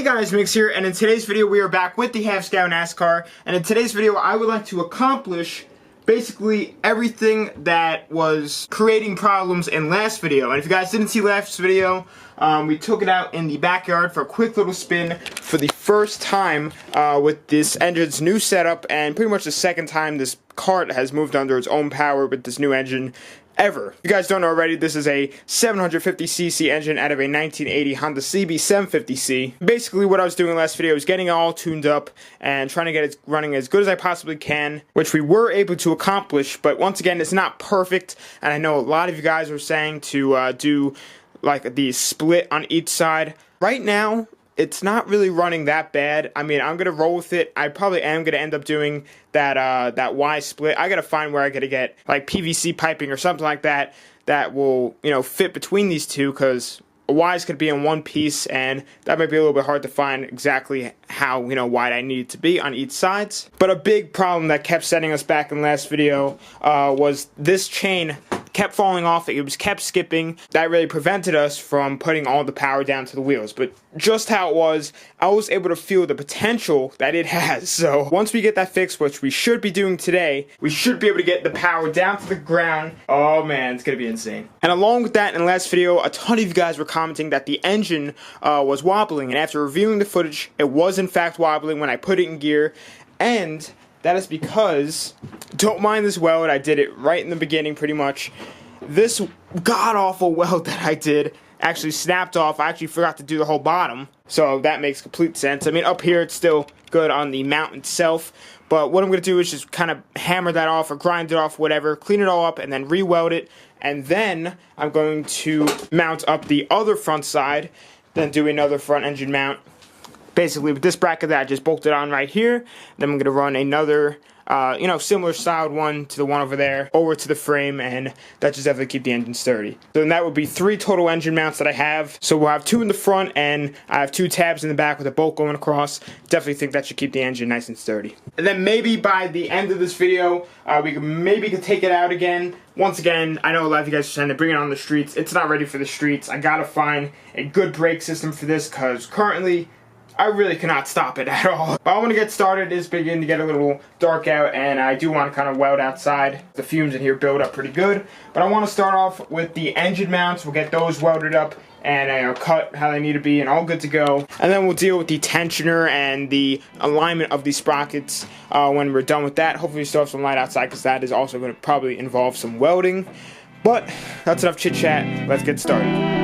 Hey guys, Mix here, and in today's video we are back with the Half Scout NasCar, and in today's video I would like to accomplish basically everything that was creating problems in last video. And if you guys didn't see last video, we took it out in the backyard for a quick little spin for the first time with this engine's new setup, and pretty much the second time this cart has moved under its own power with this new engine ever. If you guys don't know already, this is a 750cc engine out of a 1980 Honda CB 750C. Basically what I was doing in the last video is getting it all tuned up and trying to get it running as good as I possibly can, which we were able to accomplish, but once again it's not perfect, and I know a lot of you guys were saying to do like the split on each side. Right now it's not really running that bad. I mean, I'm gonna roll with it. I probably am gonna end up doing that Y split. I gotta find where I gotta get like PVC piping or something like that that will, you know, fit between these two, because Y's could be in one piece, and that might be a little bit hard to find exactly how, you know, wide I need it to be on each sides. But a big problem that kept setting us back in the last video was this chain kept falling off. It was kept skipping. That really prevented us from putting all the power down to the wheels. But just how it was, I was able to feel the potential that it has. So once we get that fixed, which we should be doing today, we should be able to get the power down to the ground. Oh man, it's gonna be insane. And along with that, in the last video, a ton of you guys were commenting that the engine was wobbling, and after reviewing the footage, it was in fact wobbling when I put it in gear. And that is because, don't mind this weld, I did it right in the beginning pretty much. This god-awful weld that I did actually snapped off. I actually forgot to do the whole bottom, so that makes complete sense. I mean, up here it's still good on the mount itself, but what I'm going to do is just kind of hammer that off or grind it off, whatever, clean it all up, and then re-weld it. And then I'm going to mount up the other front side, then do another front engine mount. Basically, with this bracket that I just bolted on right here, then I'm going to run another, you know, similar styled one to the one over there, over to the frame, and that just definitely keep the engine sturdy. So then that would be 3 total engine mounts that I have. So we'll have 2 in the front, and I have 2 tabs in the back with a bolt going across. Definitely think that should keep the engine nice and sturdy. And then maybe by the end of this video, we could take it out again. Once again, I know a lot of you guys are saying to bring it on the streets. It's not ready for the streets. I gotta find a good brake system for this, because currently I really cannot stop it at all. But I want to get started. It's beginning to get a little dark out, and I do want to kind of weld outside. The fumes in here build up pretty good. But I want to start off with the engine mounts. We'll get those welded up and cut how they need to be and all good to go. And then we'll deal with the tensioner and the alignment of the sprockets when we're done with that. Hopefully we still have some light outside, because that is also going to probably involve some welding. But that's enough chit chat. Let's get started.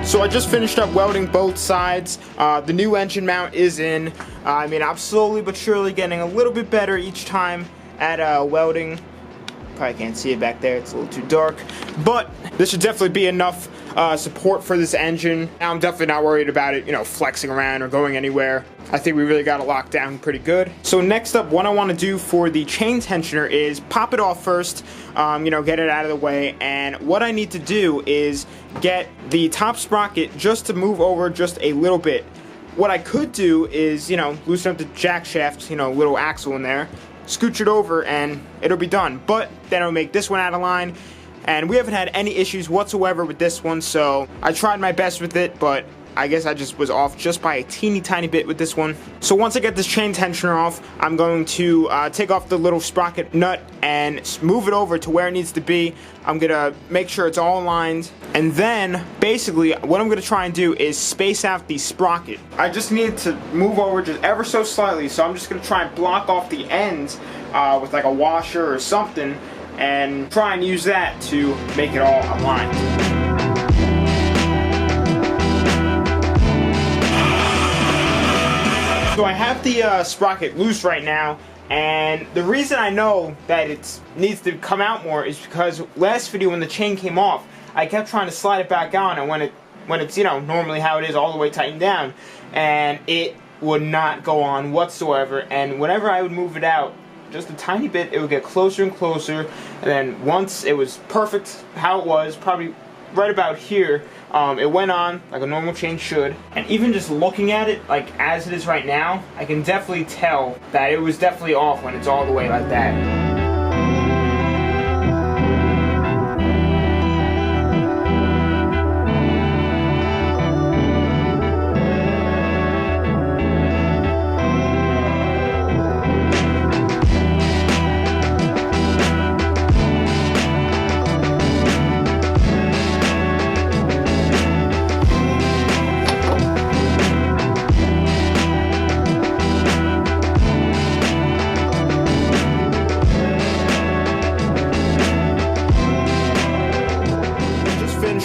So I just finished up welding both sides. The new engine mount is in. I mean, I'm slowly but surely getting a little bit better each time at welding. Probably can't see it back there, it's a little too dark. But this should definitely be enough support for this engine. Now I'm definitely not worried about it, you know, flexing around or going anywhere. I think we really got it locked down pretty good. So next up, what I want to do for the chain tensioner is pop it off first, you know, get it out of the way. And what I need to do is get the top sprocket just to move over just a little bit. What I could do is, you know, loosen up the jack shaft, you know, little axle in there, scooch it over, and it'll be done. But then it'll make this one out of line, and we haven't had any issues whatsoever with this one, so I tried my best with it, but I guess I just was off just by a teeny tiny bit with this one. So once I get this chain tensioner off, I'm going to take off the little sprocket nut and move it over to where it needs to be. I'm gonna make sure it's all aligned, and then basically what I'm gonna try and do is space out the sprocket. I just need to move over just ever so slightly, so I'm just gonna try and block off the ends with like a washer or something, and try and use that to make it all aligned. So I have the sprocket loose right now, and the reason I know that it needs to come out more is because last video when the chain came off, I kept trying to slide it back on, and when it when it's, you know, normally how it is, all the way tightened down, and it would not go on whatsoever. And whenever I would move it out just a tiny bit, it would get closer and closer, and then once it was perfect how it was, probably right about here, it went on like a normal chain should. And even just looking at it like as it is right now, I can definitely tell that it was definitely off when it's all the way like that.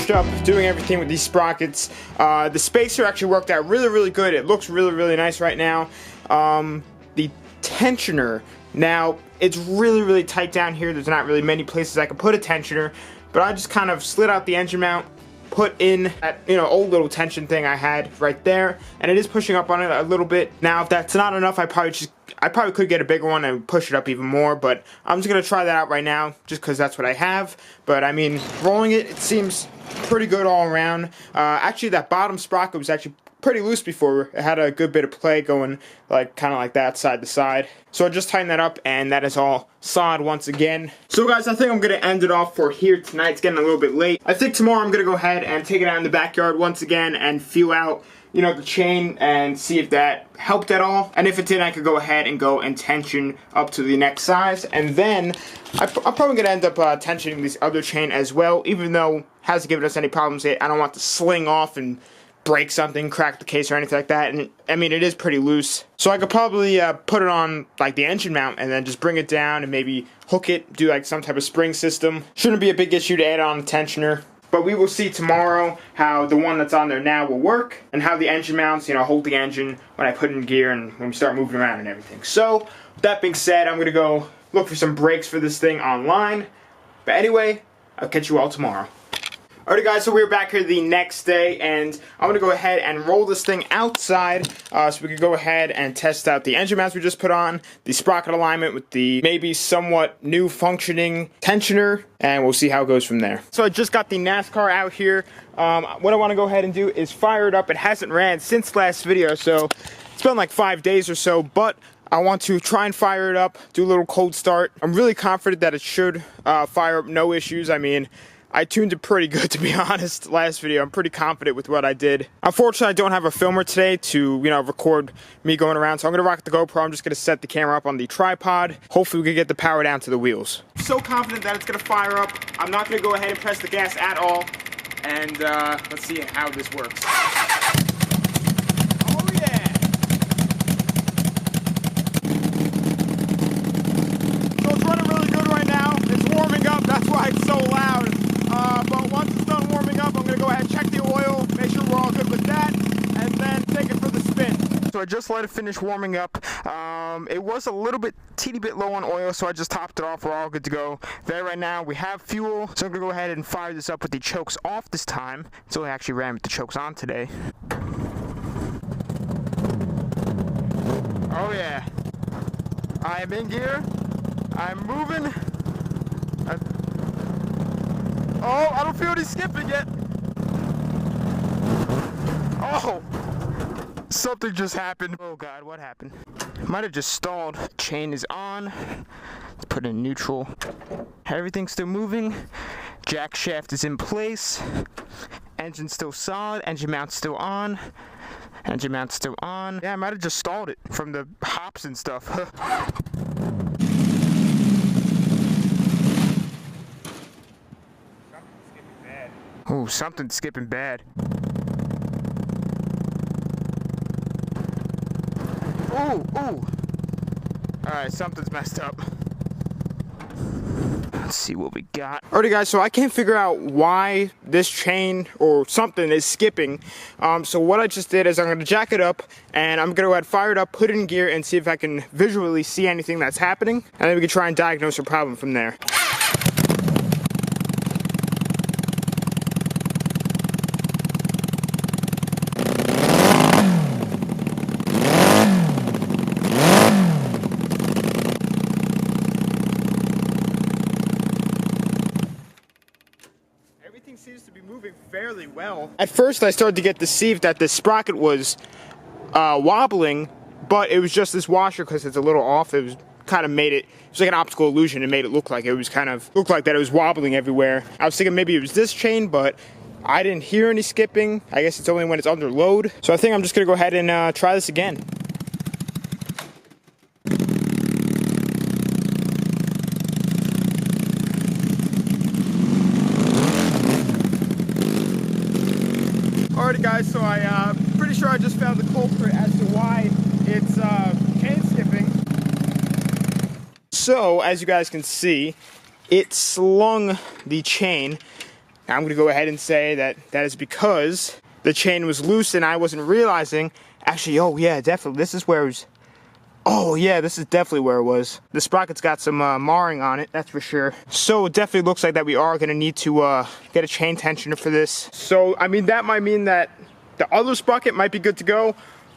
Up doing everything with these sprockets. The spacer actually worked out really good. It looks really nice right now. The tensioner, now it's really tight down here. There's not really many places I could put a tensioner, but I just kind of slid out the engine mount, put in that, you know, old little tension thing I had right there, and it is pushing up on it a little bit. Now if that's not enough, I probably could get a bigger one and push it up even more, but I'm just gonna try that out right now just because that's what I have. But I mean, rolling it seems pretty good all around. Actually, that bottom sprocket was actually pretty loose before. It had a good bit of play going, like kind of like that, side to side. So I just tightened that up, and that is all solid once again. So guys, I think I'm gonna end it off for here tonight. It's getting a little bit late. I think tomorrow I'm gonna go ahead and take it out in the backyard once again and feel out, you know, the chain and see if that helped at all. And if it did, I could go ahead and go and tension up to the next size. And then I'm probably gonna end up tensioning this other chain as well, even though it hasn't given us any problems yet. I don't want to sling off and break something, crack the case or anything like that. And I mean, it is pretty loose, so I could probably put it on like the engine mount and then just bring it down and maybe hook it, do like some type of spring system. Shouldn't be a big issue to add on a tensioner. But we will see tomorrow how the one that's on there now will work, and how the engine mounts, you know, hold the engine when I put it in gear and when we start moving around and everything. So, with that being said, I'm going to go look for some brakes for this thing online. But anyway, I'll catch you all tomorrow. Alright guys, so we're back here the next day, and I'm going to go ahead and roll this thing outside so we can go ahead and test out the engine mounts we just put on, the sprocket alignment with the maybe somewhat new functioning tensioner, and we'll see how it goes from there. So I just got the NasKar out here. What I want to go ahead and do is fire it up. It hasn't ran since last video, so it's been like 5 days or so, but I want to try and fire it up, do a little cold start. I'm really confident that it should fire up, no issues. I mean, I tuned it pretty good, to be honest, last video. I'm pretty confident with what I did. Unfortunately, I don't have a filmer today to, you know, record me going around, so I'm going to rock the GoPro. I'm just going to set the camera up on the tripod. Hopefully, we can get the power down to the wheels. I'm so confident that it's going to fire up. I'm not going to go ahead and press the gas at all. And let's see how this works. Oh, yeah! So it's running really good right now. It's warming up. That's why it's so loud. But once it's done warming up, I'm going to go ahead and check the oil, make sure we're all good with that, and then take it for the spin. So I just let it finish warming up. It was a little bit, teeny bit low on oil, so I just topped it off. We're all good to go. There right now, we have fuel, so I'm going to go ahead and fire this up with the chokes off this time. So I actually ran with the chokes on today. Oh yeah. I am in gear. I'm moving. Oh, I don't feel any skipping yet. Oh, something just happened. Oh God, what happened? Might have just stalled. Chain is on. Let's put it in neutral. Everything's still moving. Jack shaft is in place. Engine still solid. Engine mount's still on. Engine mount's still on. Yeah, I might have just stalled it from the hops and stuff. Oh, something's skipping bad. Ooh, ooh. Alright, something's messed up. Let's see what we got. Alrighty guys, so I can't figure out why this chain or something is skipping. So what I just did is I'm going to jack it up, and I'm going to go ahead and fire it up, put it in gear, and see if I can visually see anything that's happening. And then we can try and diagnose the problem from there. fairly well. At first I started to get deceived that the sprocket was wobbling, but it was just this washer because it's a little off. It was kind of made it was like an optical illusion. It made it look like it was kind of looked like that it was wobbling everywhere. I was thinking maybe it was this chain, but I didn't hear any skipping. I guess it's only when it's under load. So I think I'm just gonna go ahead and try this again. Alrighty guys, so I'm pretty sure I just found the culprit as to why it's chain skipping. So, as you guys can see, it slung the chain. Now, I'm going to go ahead and say that that is because the chain was loose and I wasn't realizing. Actually, oh yeah, definitely, this is where it was. Oh yeah, this is definitely where it was. The sprocket's got some marring on it, that's for sure. So it definitely looks like that we are going to need to get a chain tensioner for this. So, I mean, that might mean that the other sprocket might be good to go.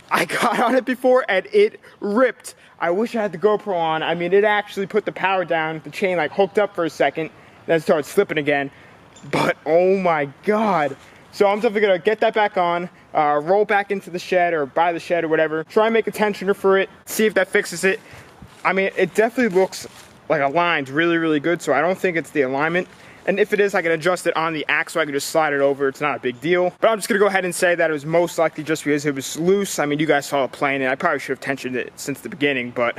I got on it before and it ripped. I wish I had the GoPro on. I mean, it actually put the power down. The chain like hooked up for a second, then started slipping again. But oh my God. So I'm definitely gonna get that back on, roll back into the shed or by the shed or whatever, try and make a tensioner for it, see if that fixes it. I mean, it definitely looks like aligned really, really good, so I don't think it's the alignment. And if it is, I can adjust it on the axle. I can just slide it over. It's not a big deal. But I'm just going to go ahead and say that it was most likely just because it was loose. I mean, you guys saw it playing, and I probably should have tensioned it since the beginning. But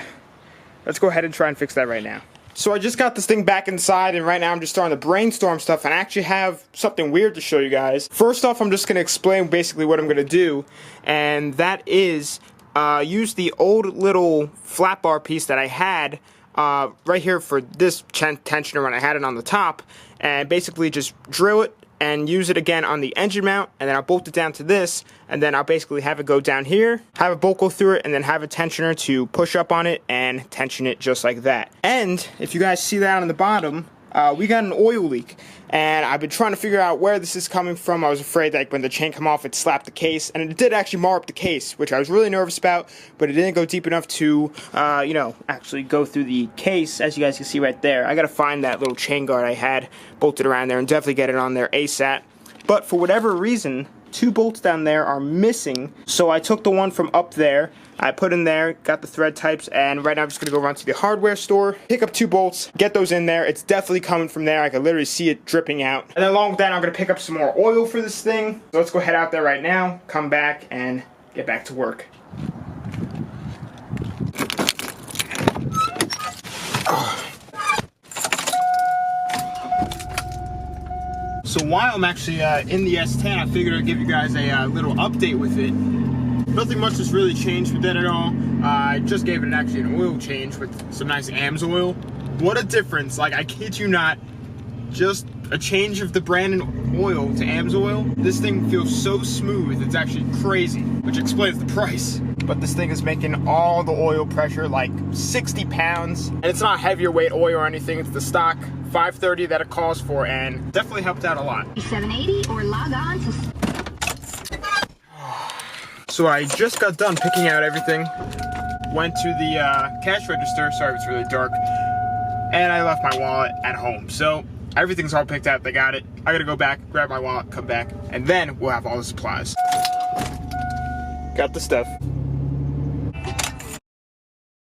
let's go ahead and try and fix that right now. So I just got this thing back inside, and right now I'm just starting to brainstorm stuff. And I actually have something weird to show you guys. First off, I'm just going to explain basically what I'm going to do. And that is use the old little flat bar piece that I had right here for this tensioner when I had it on the top, and basically just drill it and use it again on the engine mount, and then I'll bolt it down to this, and then I'll basically have it go down here, have a bolt go through it, and then have a tensioner to push up on it and tension it just like that. And if you guys see that on the bottom, we got an oil leak, and I've been trying to figure out where this is coming from. I was afraid that when the chain came off, it slapped the case, and it did actually mar up the case, which I was really nervous about, but it didn't go deep enough to, you know, actually go through the case, as you guys can see right there. I gotta find that little chain guard I had bolted around there and definitely get it on there ASAP. But for whatever reason, 2 bolts down there are missing, so I took the one from up there, I put in there, got the thread types, and right now I'm just going to go run to the hardware store, pick up 2 bolts, get those in there. It's definitely coming from there. I can literally see it dripping out. And then along with that, I'm going to pick up some more oil for this thing. So let's go head out there right now, come back, and get back to work. So while I'm actually in the S10, I figured I'd give you guys a little update with it. Nothing much has really changed with it at all. I just gave it actually an oil change with some nice AMS oil. What a difference, like I kid you not, just a change of the brand and oil to AMS oil. This thing feels so smooth, it's actually crazy, which explains the price. But this thing is making all the oil pressure, like 60 pounds. And it's not heavier weight oil or anything, it's the stock 530 that it calls for, and definitely helped out a lot. 780 or log on to... So I just got done picking out everything, went to the cash register, sorry it's really dark, and I left my wallet at home. So everything's all picked out, they got it. I gotta go back, grab my wallet, come back, and then we'll have all the supplies. Got the stuff.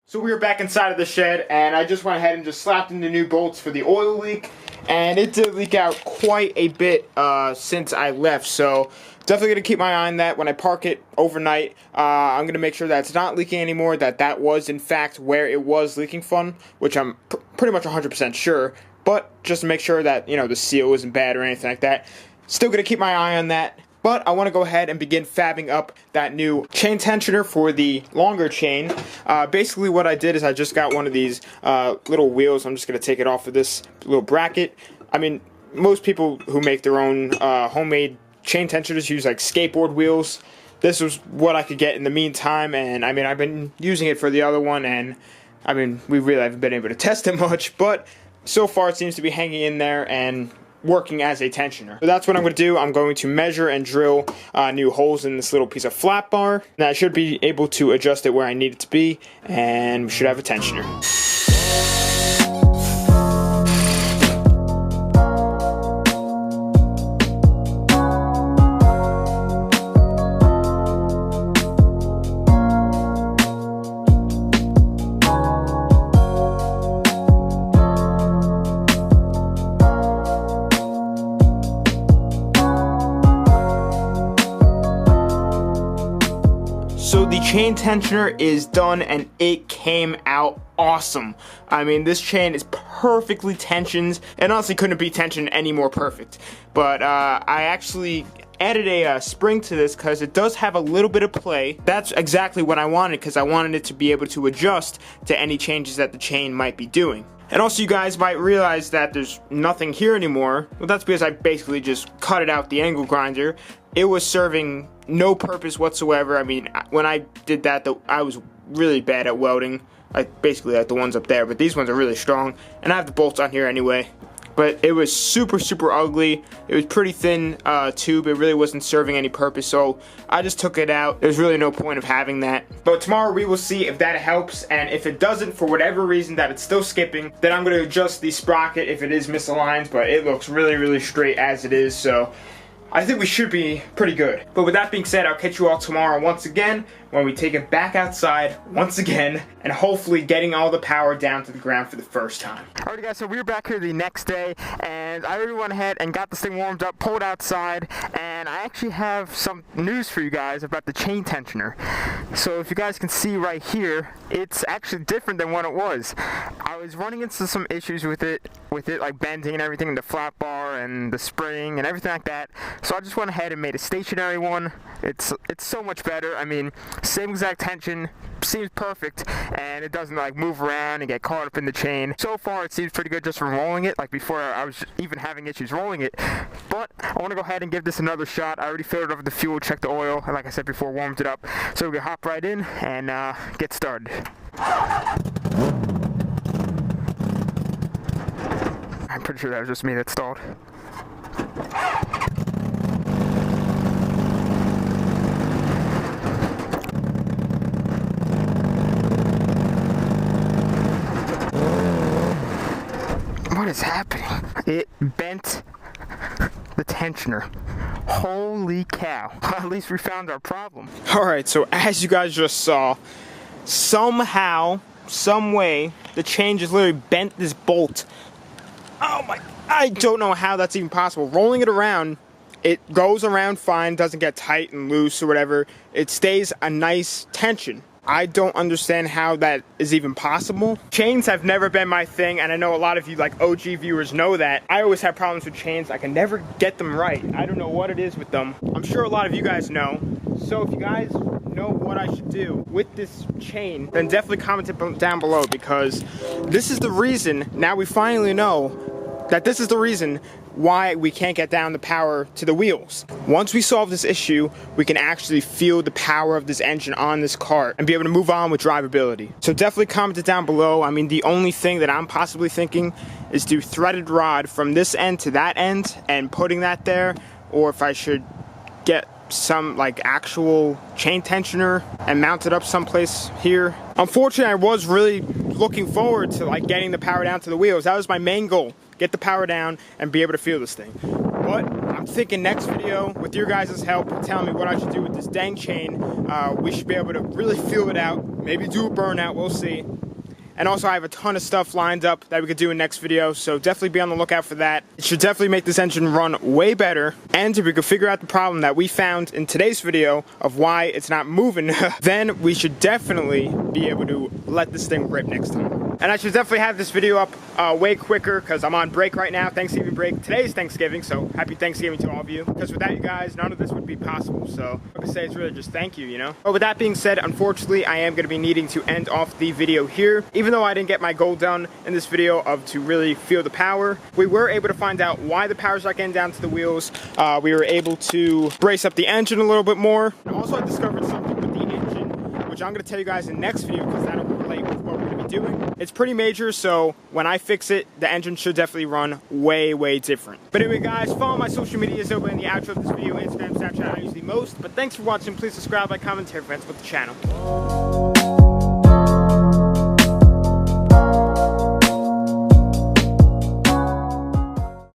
So we were back inside of the shed, and I just went ahead and just slapped in the new bolts for the oil leak, and it did leak out quite a bit since I left, so definitely going to keep my eye on that when I park it overnight. I'm going to make sure that it's not leaking anymore, that was in fact where it was leaking from, which I'm pretty much 100% sure, but just to make sure that, you know, the seal isn't bad or anything like that. Still going to keep my eye on that. But I want to go ahead and begin fabbing up that new chain tensioner for the longer chain. Basically what I did is I just got one of these little wheels. I'm just going to take it off of this little bracket. I mean, most people who make their own homemade chain tensioners use like skateboard wheels. This was what I could get in the meantime, and I mean, I've been using it for the other one, and I mean, we really haven't been able to test it much, but so far it seems to be hanging in there and working as a tensioner. So that's what I'm going to do. I'm going to measure and drill new holes in this little piece of flat bar. Now I should be able to adjust it where I need it to be, and we should have a tensioner. So the chain tensioner is done and it came out awesome. I mean, this chain is perfectly tensioned and honestly couldn't be tensioned any more perfect. But I actually added a spring to this because it does have a little bit of play. That's exactly what I wanted, because I wanted it to be able to adjust to any changes that the chain might be doing. And also, you guys might realize that there's nothing here anymore. Well, that's because I basically just cut it out the angle grinder. It was serving no purpose whatsoever. I mean, when I did that, I was really bad at welding. Basically like the ones up there, but these ones are really strong. And I have the bolts on here anyway. But it was super, super ugly. It was pretty thin tube. It really wasn't serving any purpose, so I just took it out. There's really no point of having that. But tomorrow we will see if that helps, and if it doesn't, for whatever reason that it's still skipping, then I'm going to adjust the sprocket if it is misaligned, but it looks really, really straight as it is, so I think we should be pretty good. But with that being said, I'll catch you all tomorrow once again when we take it back outside once again and hopefully getting all the power down to the ground for the first time. Alright guys, so we were back here the next day and I already went ahead and got this thing warmed up, pulled outside, and I actually have some news for you guys about the chain tensioner. So if you guys can see right here, it's actually different than what it was. I was running into some issues with it like bending and everything, the flat bar and the spring and everything like that. So I just went ahead and made a stationary one. It's so much better. I mean, same exact tension, seems perfect, and it doesn't like move around and get caught up in the chain. So far it seems pretty good just from rolling it. Like before I was even having issues rolling it. But I want to go ahead and give this another shot. I already filled it up with the fuel, checked the oil, and like I said before, warmed it up. So we can hop right in and get started. I'm pretty sure that was just me that stalled. What is happening? It bent the tensioner. Holy cow. At least we found our problem. Alright, so as you guys just saw, somehow, some way, the chain just literally bent this bolt. Oh my, I don't know how that's even possible. Rolling it around, it goes around fine, doesn't get tight and loose or whatever. It stays a nice tension. I don't understand how that is even possible. Chains have never been my thing, and I know a lot of you like OG viewers know that. I always have problems with chains. I can never get them right. I don't know what it is with them. I'm sure a lot of you guys know. So if you guys know what I should do with this chain, then definitely comment it down below, because this is the reason, now we finally know that this is the reason why we can't get down the power to the wheels. Once we solve this issue, we can actually feel the power of this engine on this cart and be able to move on with drivability. So definitely comment it down below. I mean, the only thing that I'm possibly thinking is do threaded rod from this end to that end and putting that there, or if I should get some like actual chain tensioner and mount it up someplace here. Unfortunately, I was really looking forward to like getting the power down to the wheels. That was my main goal. Get the power down and be able to feel this thing. But I'm thinking next video, with your guys' help, telling me what I should do with this dang chain, we should be able to really feel it out, maybe do a burnout, we'll see. And also I have a ton of stuff lined up that we could do in next video, so definitely be on the lookout for that. It should definitely make this engine run way better, and if we could figure out the problem that we found in today's video of why it's not moving, then we should definitely be able to let this thing rip next time. And I should definitely have this video up way quicker because I'm on break right now, Thanksgiving break. Today's Thanksgiving, so happy Thanksgiving to all of you. Because without you guys, none of this would be possible. So I would say it's really just thank you, you know? But with that being said, unfortunately, I am going to be needing to end off the video here. Even though I didn't get my goal done in this video of to really feel the power, we were able to find out why the power's not getting down to the wheels. We were able to brace up the engine a little bit more. And also I discovered something with the engine, which I'm going to tell you guys in the next video because that'll relate with what we're going to be doing. It's pretty major, so when I fix it, the engine should definitely run way, way different. But anyway, guys, follow my social medias over in the outro of this video. Instagram, Snapchat, I use the most. But thanks for watching. Please subscribe, like, comment, tell your friends about the channel.